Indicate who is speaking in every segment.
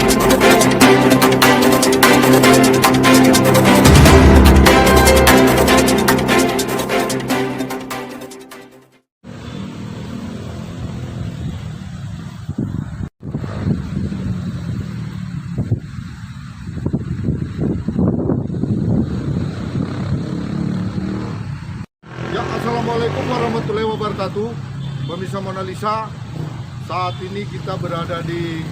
Speaker 1: Ya, assalamualaikum warahmatullahi wabarakatuh. Pemirsa Mona Lisa, saat ini kita berada di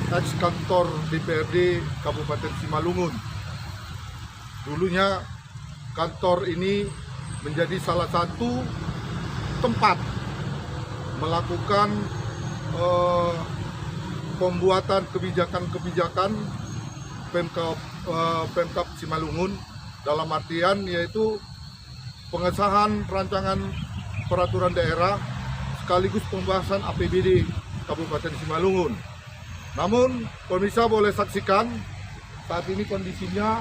Speaker 1: ex kantor DPRD Kabupaten Simalungun. Dulunya kantor ini menjadi salah satu tempat melakukan pembuatan kebijakan-kebijakan Pemkab Simalungun, dalam artian yaitu pengesahan rancangan peraturan daerah sekaligus pembahasan APBD Kabupaten Simalungun. Namun, pemirsa boleh saksikan saat ini kondisinya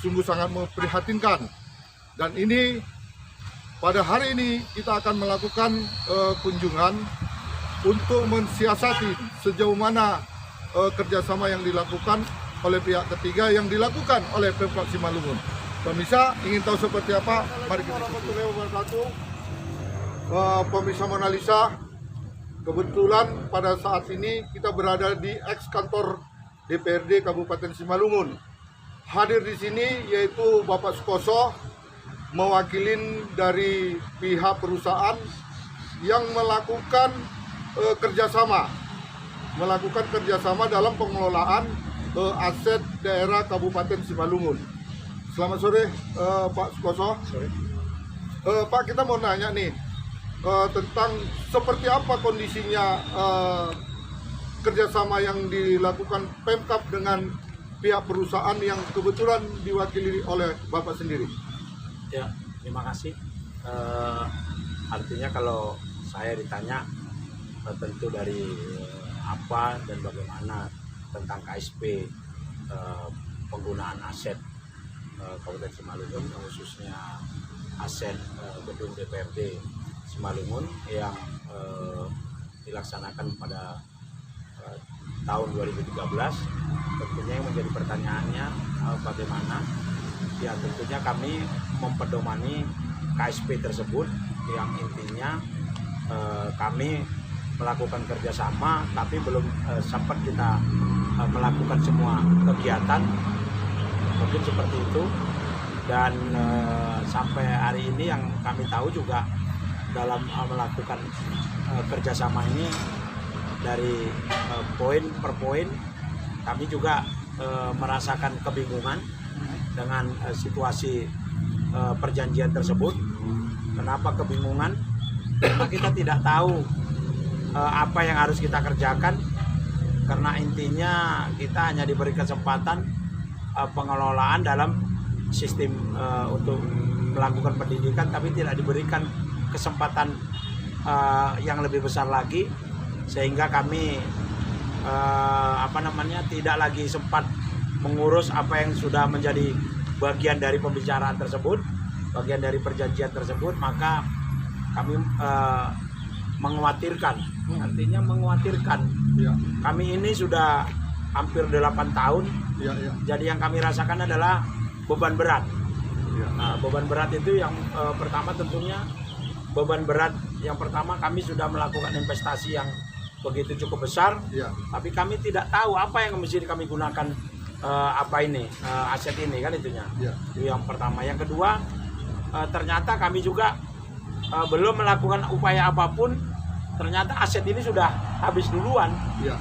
Speaker 1: sungguh sangat memprihatinkan. Dan ini pada hari ini kita akan melakukan kunjungan untuk mensiasati sejauh mana kerjasama yang dilakukan oleh pihak ketiga yang dilakukan oleh Pemkab Simalungun. Pemirsa ingin tahu seperti apa? Mari kita wabarakatuh. Pemirsa Mona Lisa, kebetulan pada saat ini kita berada di ex kantor DPRD Kabupaten Simalungun. Hadir di sini yaitu Bapak Sukoso, mewakilin dari pihak perusahaan yang melakukan kerjasama dalam pengelolaan aset daerah Kabupaten Simalungun. Selamat sore, Pak Sukoso.
Speaker 2: Sore.
Speaker 1: Pak, kita mau nanya nih tentang seperti apa kondisinya kerjasama yang dilakukan Pemkab dengan pihak perusahaan yang kebetulan diwakili oleh Bapak sendiri.
Speaker 2: Ya, terima kasih. Artinya kalau saya ditanya tentu dari apa dan bagaimana tentang KSP penggunaan aset Kabupaten Simalungun, khususnya aset gedung DPRD Simalungun yang dilaksanakan pada tahun 2013. Tentunya yang menjadi pertanyaannya bagaimana? Ya, tentunya kami mempedomani KSP tersebut yang intinya kami melakukan kerjasama tapi belum sempat kita melakukan semua kegiatan, mungkin seperti itu. Dan sampai hari ini yang kami tahu juga dalam melakukan kerjasama ini dari poin per poin kami juga merasakan kebingungan dengan situasi perjanjian tersebut. Kenapa kebingungan? Karena kita tidak tahu apa yang harus kita kerjakan, karena intinya kita hanya diberi kesempatan pengelolaan dalam sistem untuk melakukan pendidikan, tapi tidak diberikan kesempatan yang lebih besar lagi, sehingga kami tidak lagi sempat mengurus apa yang sudah menjadi bagian dari pembicaraan tersebut, bagian dari perjanjian tersebut. Maka kami mengkhawatirkan, artinya mengkhawatirkan.
Speaker 1: Ya.
Speaker 2: Kami ini sudah hampir 8 tahun,
Speaker 1: Ya.
Speaker 2: jadi yang kami rasakan adalah beban berat.
Speaker 1: Ya.
Speaker 2: Nah, beban berat itu yang pertama tentunya beban berat yang pertama, kami sudah melakukan investasi yang begitu cukup besar,
Speaker 1: Ya.
Speaker 2: tapi kami tidak tahu apa yang mesti kami gunakan aset ini kan itunya.
Speaker 1: Ya.
Speaker 2: Itu yang pertama. Yang kedua, ternyata kami juga belum melakukan upaya apapun, ternyata aset ini sudah habis duluan.
Speaker 1: Ya.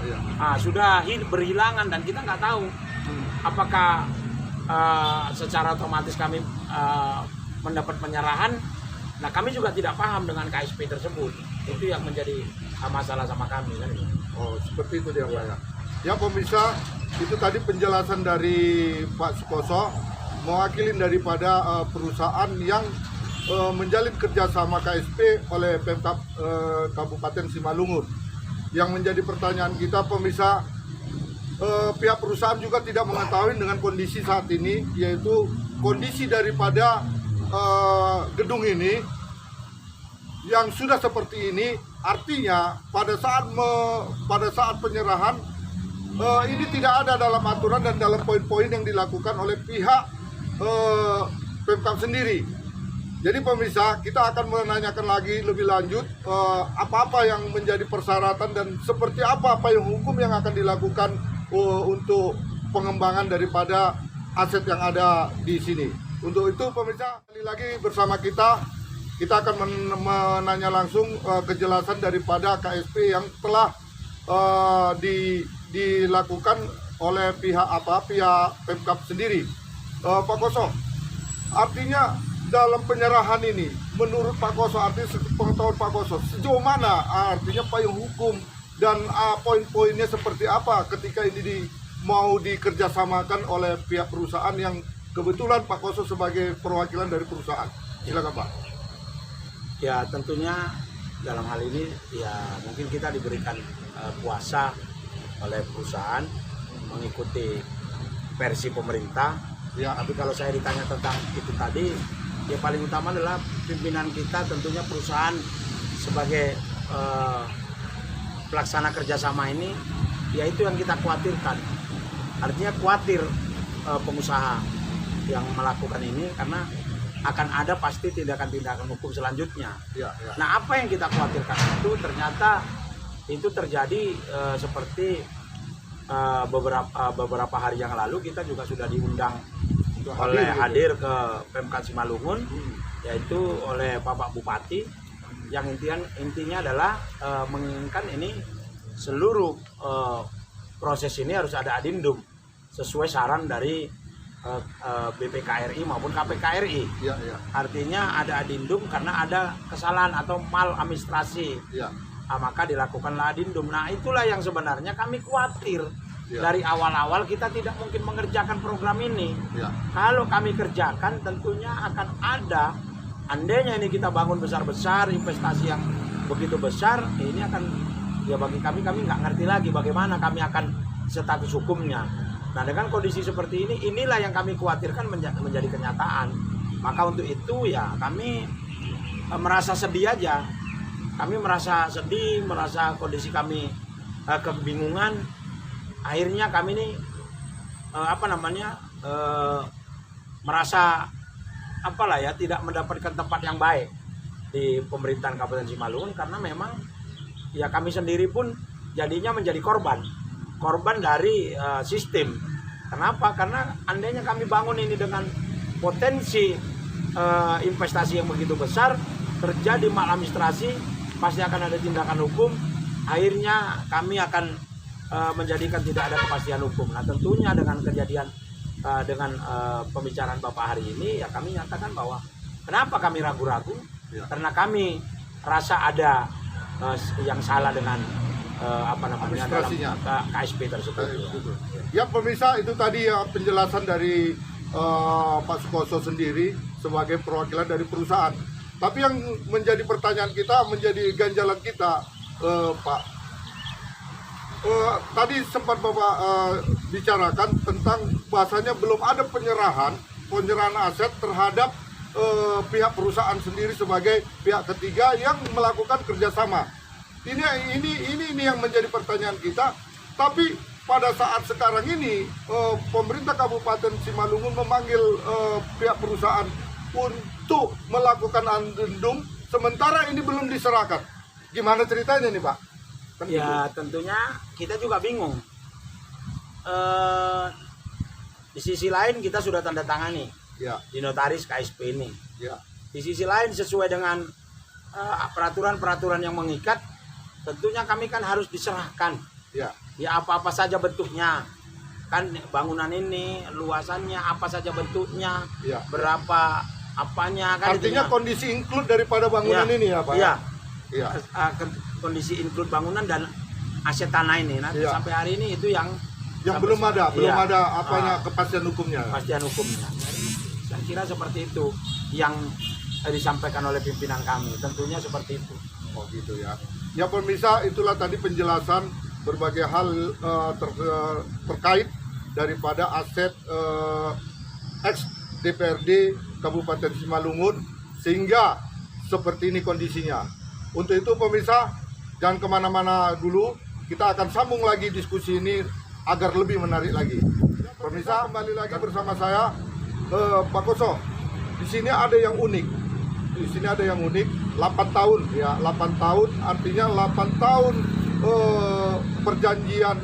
Speaker 2: Sudah berhilangan dan kita nggak tahu apakah secara otomatis kami mendapat penyerahan. Nah, kami juga tidak paham dengan KSP tersebut. Itu yang menjadi masalah sama kami kan.
Speaker 1: Oh, seperti itu dia, Pak ya. Ya, pemirsa, itu tadi penjelasan dari Pak Sukoso, mewakili daripada perusahaan yang menjalin kerjasama KSP oleh Pemkab Kabupaten Simalungun. Yang menjadi pertanyaan kita, pemirsa, pihak perusahaan juga tidak mengetahui dengan kondisi saat ini, yaitu kondisi daripada gedung ini yang sudah seperti ini. Artinya pada saat penyerahan ini tidak ada dalam aturan dan dalam poin-poin yang dilakukan oleh pihak Pemkab sendiri. Jadi pemirsa, kita akan menanyakan lagi lebih lanjut apa-apa yang menjadi persyaratan dan seperti apa yang hukum yang akan dilakukan untuk pengembangan daripada aset yang ada di sini. Untuk itu pemirsa, kali lagi bersama kita akan menanya langsung kejelasan daripada KSP yang telah dilakukan oleh pihak Pemkab sendiri. Pak Koso, artinya dalam penyerahan ini, menurut Pak Koso, artinya pengetahuan Pak Koso, sejauh mana artinya payung hukum dan poin-poinnya seperti apa ketika ini mau dikerjasamakan oleh pihak perusahaan yang kebetulan Pak Koso sebagai perwakilan dari perusahaan. Silakan Pak.
Speaker 2: Ya tentunya dalam hal ini ya mungkin kita diberikan kuasa oleh perusahaan mengikuti versi pemerintah. Ya, tapi kalau saya ditanya tentang itu tadi, ya paling utama adalah pimpinan kita tentunya perusahaan sebagai pelaksana kerjasama ini, ya itu yang kita khawatirkan. Artinya khawatir pengusaha yang melakukan ini karena akan ada pasti tindakan-tindakan hukum selanjutnya.
Speaker 1: Ya.
Speaker 2: Nah, apa yang kita khawatirkan itu ternyata itu terjadi seperti beberapa hari yang lalu kita juga sudah diundang hadir ke Pemkab Simalungun, yaitu oleh Bapak Bupati, yang intinya adalah menginginkan ini seluruh proses ini harus ada adendum sesuai saran dari BPKRI maupun KPKRI.
Speaker 1: Ya.
Speaker 2: Artinya ada adendum karena ada kesalahan atau maladministrasi.
Speaker 1: Ya.
Speaker 2: Maka dilakukanlah adendum. Nah, itulah yang sebenarnya kami khawatir.
Speaker 1: Ya.
Speaker 2: Dari awal-awal kita tidak mungkin mengerjakan program ini.
Speaker 1: Ya.
Speaker 2: Kalau kami kerjakan tentunya akan ada, andainya ini kita bangun besar-besar, investasi yang begitu besar, ini akan, ya bagi kami nggak ngerti lagi bagaimana kami akan status hukumnya. Nah, dengan kondisi seperti ini, inilah yang kami khawatirkan menjadi kenyataan. Maka untuk itu ya kami merasa sedih aja. Kami merasa sedih, merasa kondisi kami kebingungan. Akhirnya kami ini merasa tidak mendapatkan tempat yang baik di pemerintahan Kabupaten Simalungun, karena memang ya kami sendiri pun jadinya menjadi korban dari sistem. Kenapa? Karena andainya kami bangun ini dengan potensi investasi yang begitu besar, terjadi maladministrasi, pasti akan ada tindakan hukum. Akhirnya kami akan menjadikan tidak ada kepastian hukum. Nah, tentunya dengan kejadian dengan pembicaraan Bapak hari ini, ya kami nyatakan bahwa kenapa kami ragu-ragu,
Speaker 1: Ya.
Speaker 2: karena kami rasa ada yang salah dengan
Speaker 1: Administrasinya.
Speaker 2: dalam KSP tersebut.
Speaker 1: Ya pemirsa, itu tadi ya penjelasan dari Pak Sukoso sendiri sebagai perwakilan dari perusahaan. Tapi yang menjadi pertanyaan kita, menjadi ganjalan kita, Pak, tadi sempat Bapak bicarakan tentang bahasanya belum ada penyerahan aset terhadap pihak perusahaan sendiri sebagai pihak ketiga yang melakukan kerjasama. Ini yang menjadi pertanyaan kita. Tapi pada saat sekarang ini pemerintah Kabupaten Simalungun memanggil pihak perusahaan untuk melakukan adendum, sementara ini belum diserahkan. Gimana ceritanya nih Pak?
Speaker 2: Ya tentunya kita juga bingung. Di sisi lain kita sudah tanda tangani di notaris KSP ini.
Speaker 1: Ya.
Speaker 2: Di sisi lain sesuai dengan peraturan-peraturan yang mengikat, tentunya kami kan harus diserahkan.
Speaker 1: Ya.
Speaker 2: Ya apa-apa saja bentuknya. Kan bangunan ini luasannya apa saja bentuknya,
Speaker 1: Ya.
Speaker 2: berapa apanya kan.
Speaker 1: Artinya
Speaker 2: itunya.
Speaker 1: kondisi include daripada bangunan ini ya Pak?
Speaker 2: Iya.
Speaker 1: Ya.
Speaker 2: Kondisi include bangunan dan aset tanah ini. Nah,
Speaker 1: Iya.
Speaker 2: sampai hari ini itu yang
Speaker 1: belum ada
Speaker 2: Iya.
Speaker 1: kepastian hukumnya.
Speaker 2: Kepastian hukumnya. Jadi, saya kira seperti itu yang disampaikan oleh pimpinan kami. Tentunya seperti itu.
Speaker 1: Oh gitu ya. Ya pemirsa, itulah tadi penjelasan berbagai hal terkait daripada aset ex DPRD Kabupaten Simalungun sehingga seperti ini kondisinya. Untuk itu pemirsa, jangan kemana-mana dulu, kita akan sambung lagi diskusi ini agar lebih menarik lagi. Pemirsa, kembali lagi bersama saya Pak Koso. Di sini ada yang unik. Di sini ada yang unik, 8 tahun ya, 8 tahun artinya 8 tahun perjanjian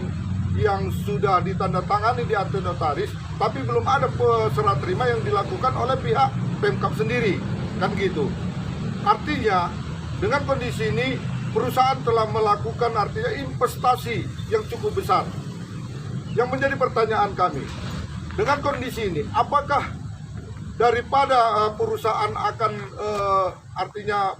Speaker 1: yang sudah ditandatangani di akte notaris, tapi belum ada serah terima yang dilakukan oleh pihak Pemkab sendiri, kan gitu. Artinya dengan kondisi ini perusahaan telah melakukan artinya investasi yang cukup besar. Yang menjadi pertanyaan kami, dengan kondisi ini, apakah daripada perusahaan akan artinya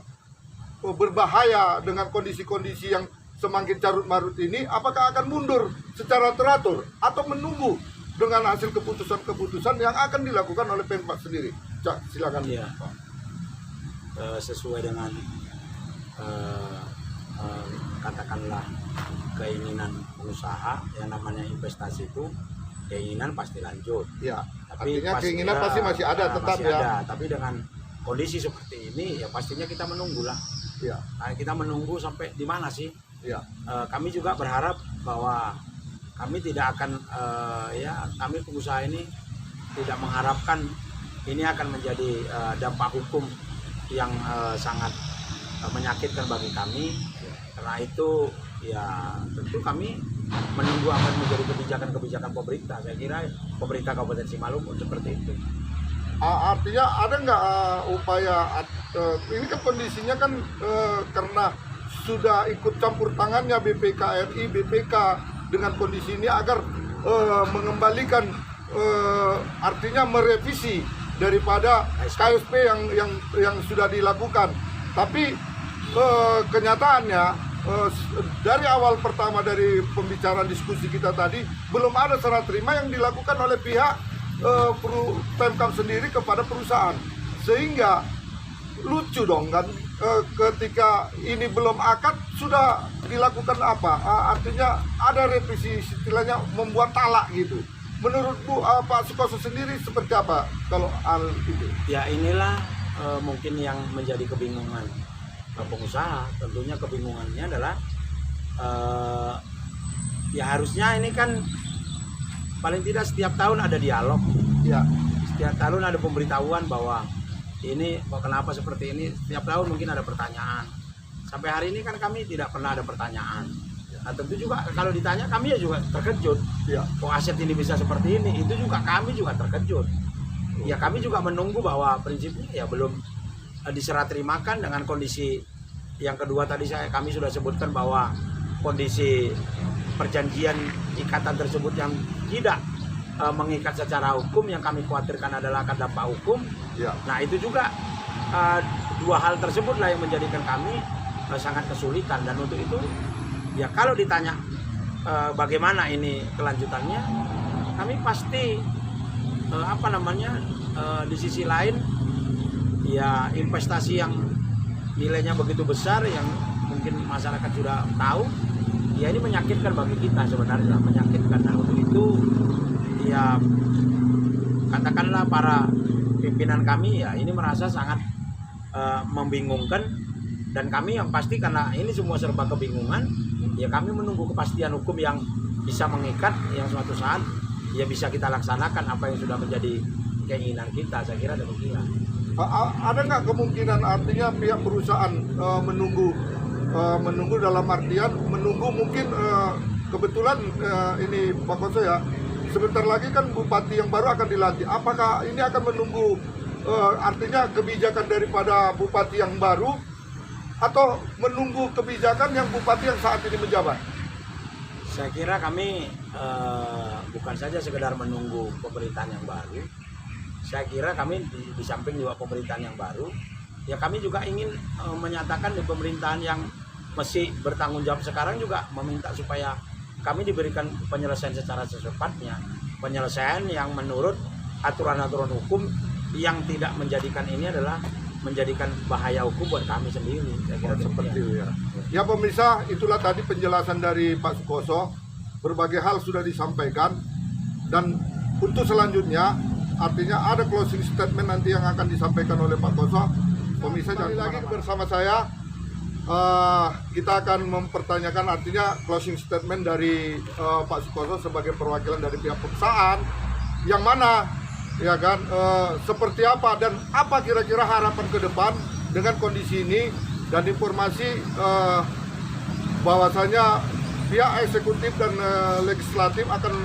Speaker 1: berbahaya dengan kondisi-kondisi yang semakin carut-marut ini, apakah akan mundur secara teratur atau menunggu dengan hasil keputusan-keputusan yang akan dilakukan oleh Pemkab sendiri? Cak, silakan.
Speaker 2: Iya. Sesuai dengan katakanlah keinginan pengusaha, yang namanya investasi itu keinginan pasti lanjut.
Speaker 1: Ya,
Speaker 2: Tapi
Speaker 1: artinya keinginan pasti masih ada tetap
Speaker 2: masih
Speaker 1: ya.
Speaker 2: ada. Tapi dengan kondisi seperti ini ya pastinya kita menunggu lah.
Speaker 1: Ya,
Speaker 2: Kita menunggu sampai di mana sih?
Speaker 1: ya,
Speaker 2: Kami juga berharap bahwa kami tidak akan kami pengusaha ini tidak mengharapkan ini akan menjadi dampak hukum yang sangat menyakitkan bagi kami. Karena itu ya tentu kami menunggu akan menjadi kebijakan-kebijakan pemerintah. Saya kira pemerintah Kabupaten Simalungun seperti itu.
Speaker 1: artinya ada nggak upaya ini kan kondisinya kan karena sudah ikut campur tangannya BPK RI, BPK dengan kondisi ini agar mengembalikan artinya merevisi daripada KSP yang sudah dilakukan. Tapi kenyataannya dari awal pertama dari pembicaraan diskusi kita tadi belum ada serah terima yang dilakukan oleh pihak Pemkab sendiri kepada perusahaan, sehingga lucu dong kan ketika ini belum akad sudah dilakukan apa, artinya ada revisi istilahnya membuat talak gitu. Menurut Pak Sukoso sendiri seperti apa kalau hal itu?
Speaker 2: Ya inilah mungkin yang menjadi kebingungan pengusaha. Tentunya kebingungannya adalah ya harusnya ini kan paling tidak setiap tahun ada dialog.
Speaker 1: Ya,
Speaker 2: Setiap tahun ada pemberitahuan bahwa ini kenapa seperti ini. Setiap tahun mungkin ada pertanyaan. Sampai hari ini kan kami tidak pernah ada pertanyaan. Nah tentu juga kalau ditanya kami ya juga terkejut.
Speaker 1: ya,
Speaker 2: Kok aset ini bisa seperti ini? Itu juga kami juga terkejut. Ya kami juga menunggu bahwa prinsipnya ya belum diserah terimakan dengan kondisi yang kedua tadi kami sudah sebutkan bahwa kondisi perjanjian ikatan tersebut yang tidak mengikat secara hukum, yang kami khawatirkan adalah akan dampak hukum.
Speaker 1: ya.
Speaker 2: Nah itu juga dua hal tersebutlah yang menjadikan kami sangat kesulitan. Dan untuk itu ya kalau ditanya bagaimana ini kelanjutannya, kami pasti di sisi lain ya investasi yang nilainya begitu besar yang mungkin masyarakat sudah tahu, ya ini menyakitkan bagi kita sebenarnya, menyakitkan. Nah untuk itu ya katakanlah para pimpinan kami ya ini merasa sangat membingungkan, dan kami yang pasti karena ini semua serba kebingungan, ya kami menunggu kepastian hukum yang bisa mengikat, yang suatu saat ya bisa kita laksanakan apa yang sudah menjadi keinginan kita. Saya kira demikian.
Speaker 1: Ada nggak kemungkinan artinya pihak perusahaan menunggu dalam artian menunggu mungkin kebetulan ini Pak Koso ya, sebentar lagi kan bupati yang baru akan dilantik. Apakah ini akan menunggu artinya kebijakan daripada bupati yang baru atau menunggu kebijakan yang bupati yang saat ini menjabat?
Speaker 2: Saya kira kami bukan saja sekedar menunggu pemerintahan yang baru. Saya kira kami di samping juga pemerintahan yang baru, ya kami juga ingin menyatakan di pemerintahan yang masih bertanggung jawab sekarang juga meminta supaya kami diberikan penyelesaian secara secepatnya, penyelesaian yang menurut aturan-aturan hukum yang tidak menjadikan ini adalah menjadikan bahaya hukum buat kami sendiri. Saya kira
Speaker 1: Seperti itu ya. Ya pemirsa, itulah tadi penjelasan dari Pak Sukoso. Berbagai hal sudah disampaikan, dan untuk selanjutnya artinya ada closing statement nanti yang akan disampaikan oleh Pak Koso. Pemirsa, kembali lagi bersama saya kita akan mempertanyakan artinya closing statement dari Pak Sukoso sebagai perwakilan dari pihak perusahaan yang mana ya kan seperti apa dan apa kira-kira harapan ke depan dengan kondisi ini dan informasi bahwasanya pihak eksekutif dan legislatif akan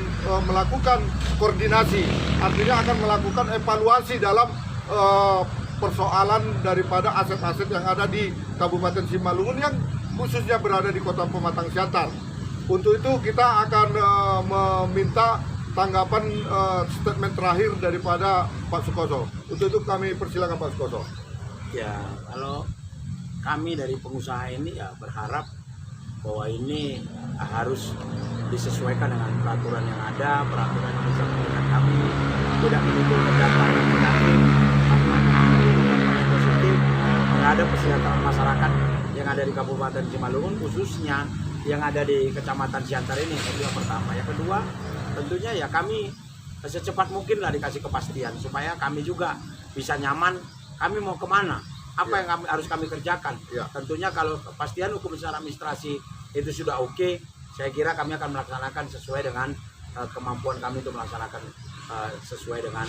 Speaker 1: melakukan koordinasi, artinya akan melakukan evaluasi dalam persoalan daripada aset-aset yang ada di Kabupaten Simalungun yang khususnya berada di Kota Pematang Siantar. Untuk itu kita akan meminta tanggapan statement terakhir daripada Pak Sukoso. Untuk itu kami persilakan Pak Sukoso.
Speaker 2: Ya, kalau kami dari pengusaha ini ya berharap bahwa ini harus disesuaikan dengan peraturan yang ada, peraturan yang bisa mengikat kami, tidak menimbulkan dampak yang negatif, yang positif terhadap kesejahteraan masyarakat yang ada di Kabupaten Simalungun, khususnya yang ada di Kecamatan Siantar ini. Itu yang pertama. Yang kedua, tentunya ya kami secepat mungkin lah dikasih kepastian supaya kami juga bisa nyaman. Kami mau kemana? Apa yang harus kami kerjakan? Tentunya kalau kepastian hukum secara administrasi itu sudah oke, saya kira kami akan melaksanakan sesuai dengan kemampuan kami untuk melaksanakan sesuai dengan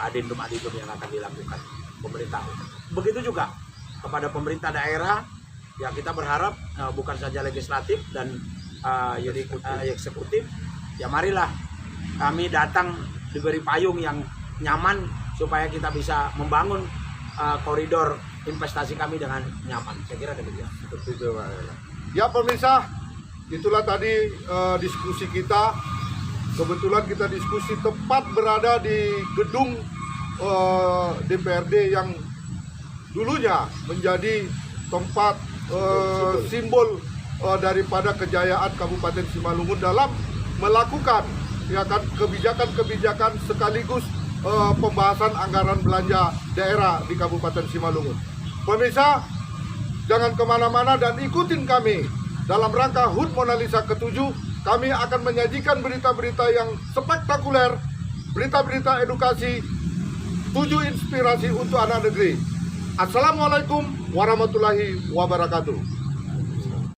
Speaker 2: adendum-adendum yang akan dilakukan pemerintah. Begitu juga kepada pemerintah daerah, ya kita berharap bukan saja legislatif dan eksekutif, ya marilah kami datang diberi payung yang nyaman supaya kita bisa membangun koridor investasi kami dengan nyaman. Saya kira demikian.
Speaker 1: Seperti itu, Pak. Ya pemirsa, itulah tadi diskusi kita. Kebetulan kita diskusi tepat berada di gedung DPRD yang dulunya menjadi tempat simbol daripada kejayaan Kabupaten Simalungun dalam melakukan ya kan kebijakan-kebijakan sekaligus pembahasan anggaran belanja daerah di Kabupaten Simalungun. Pemirsa, jangan kemana-mana dan ikutin kami dalam rangka HUT Mona Lisa ke-7. Kami akan menyajikan berita-berita yang spektakuler, berita-berita edukasi, 7 inspirasi untuk anak negeri. Assalamualaikum warahmatullahi wabarakatuh.